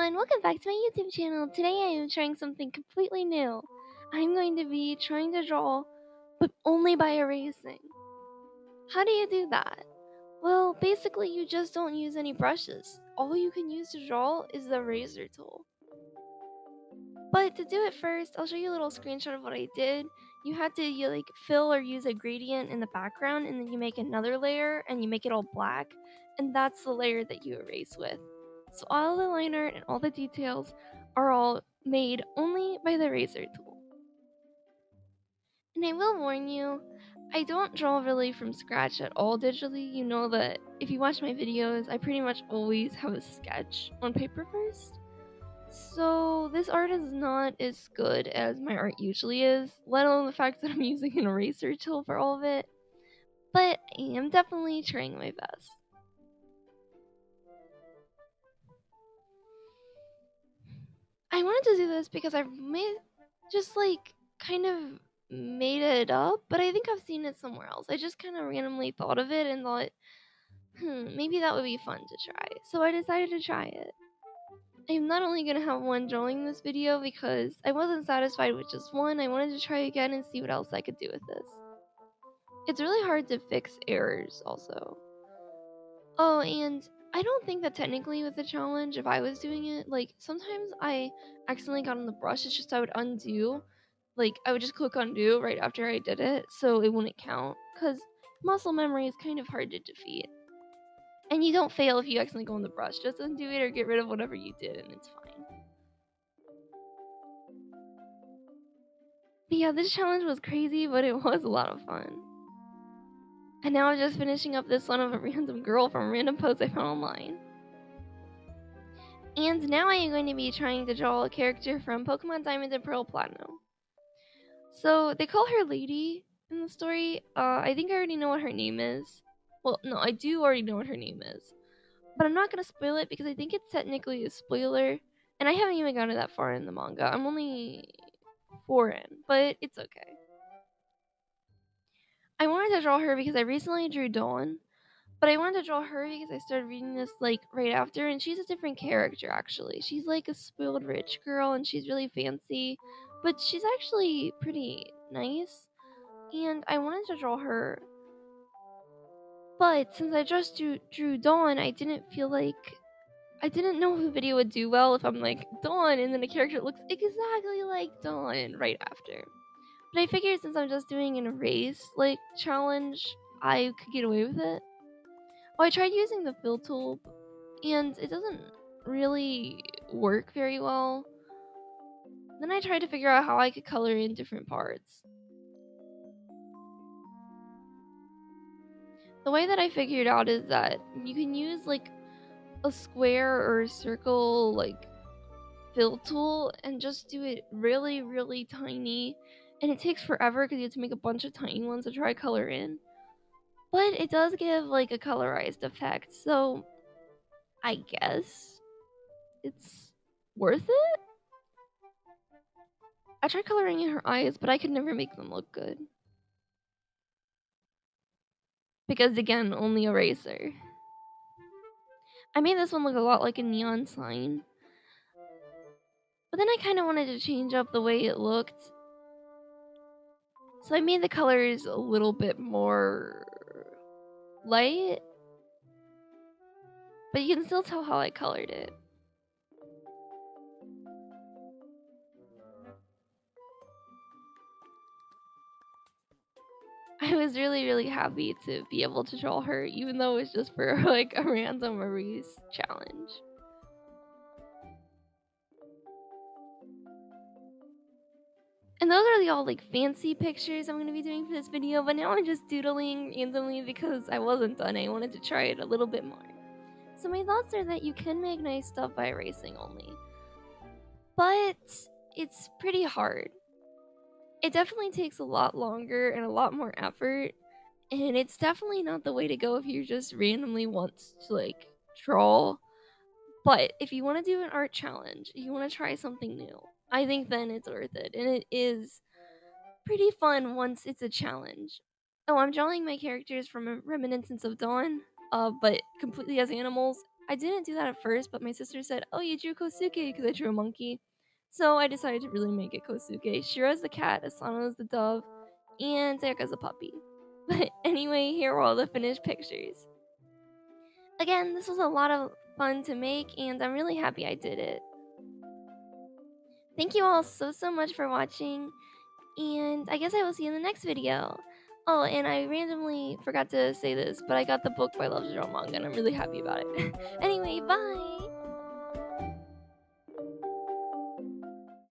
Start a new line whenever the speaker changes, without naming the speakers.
everyone, welcome back to my YouTube channel. Today I am trying something completely new. I'm going to be trying to draw, but only by erasing. How do you do that? Well, basically you just don't use any brushes. All you can use to draw is the eraser tool. But to do it first, I'll show you a little screenshot of what I did. You had to fill or use a gradient in the background, and then you make another layer and you make it all black, and that's the layer that you erase with. So all the line art and all the details are all made only by the eraser tool. And I will warn you, I don't draw really from scratch at all digitally. You know that if you watch my videos, I pretty much always have a sketch on paper first. So this art is not as good as my art usually is, let alone the fact that I'm using an eraser tool for all of it. But I am definitely trying my best. I wanted to do this because I've kind of made it up, but I think I've seen it somewhere else. I just kind of randomly thought of it and thought, maybe that would be fun to try. So I decided to try it. I'm not only going to have one drawing this video because I wasn't satisfied with just one. I wanted to try again and see what else I could do with this. It's really hard to fix errors also. Oh, and I don't think that technically with the challenge, if I was doing it, sometimes I accidentally got on the brush. It's just I would undo. I would just click undo right after I did it, so it wouldn't count. Because muscle memory is kind of hard to defeat. And you don't fail if you accidentally go on the brush. Just undo it or get rid of whatever you did, and it's fine. But yeah, this challenge was crazy, but it was a lot of fun. And now I'm just finishing up this one of a random girl from a random post I found online. And now I am going to be trying to draw a character from Pokemon Diamond and Pearl Platinum. So they call her Lady in the story. I think I already know what her name is. Well, no, I do already know what her name is. But I'm not going to spoil it because I think it's technically a spoiler. And I haven't even gotten that far in the manga. I'm only 4 in, but it's okay. I wanted to draw her because I recently drew Dawn. But I wanted to draw her because I started reading this right after, and she's a different character actually. She's like a spoiled rich girl and she's really fancy, but she's actually pretty nice. And I wanted to draw her. But since I just drew Dawn, I didn't know if the video would do well if I'm like Dawn and then a character that looks exactly like Dawn right after. But I figured since I'm just doing an erase challenge, I could get away with it. Oh, I tried using the fill tool, and it doesn't really work very well. Then I tried to figure out how I could color in different parts. The way that I figured out is that you can use a square or a circle fill tool and just do it really, really tiny. And it takes forever because you have to make a bunch of tiny ones to try color in. But it does give a colorized effect, so I guess it's worth it? I tried coloring in her eyes, but I could never make them look good. Because again, only eraser. I made this one look a lot like a neon sign. But then I kind of wanted to change up the way it looked. So I made the colors a little bit more light. But you can still tell how I colored it. I was really, really happy to be able to draw her, even though it was just for a random erase challenge. And those are the all fancy pictures I'm going to be doing for this video, but now I'm just doodling randomly because I wasn't done. I wanted to try it a little bit more. So my thoughts are that you can make nice stuff by erasing only, but it's pretty hard. It definitely takes a lot longer and a lot more effort, and it's definitely not the way to go if you just randomly want to draw. But if you want to do an art challenge, you want to try something new, I think then it's worth it, and it is pretty fun once it's a challenge. Oh, I'm drawing my characters from a reminiscence of Dawn, but completely as animals, I didn't do that at first, but my sister said, "Oh, you drew Kosuke," because I drew a monkey. So I decided to really make it Kosuke. Shira's the cat, Asano's the dove, and Sayaka's a puppy. But anyway, here are all the finished pictures. Again, this was a lot of fun to make, and I'm really happy I did it. Thank you all so much for watching, and I guess I will see you in the next video. Oh, and I randomly forgot to say this, but I got the book by Love Zero Manga, and I'm really happy about it. Anyway, bye!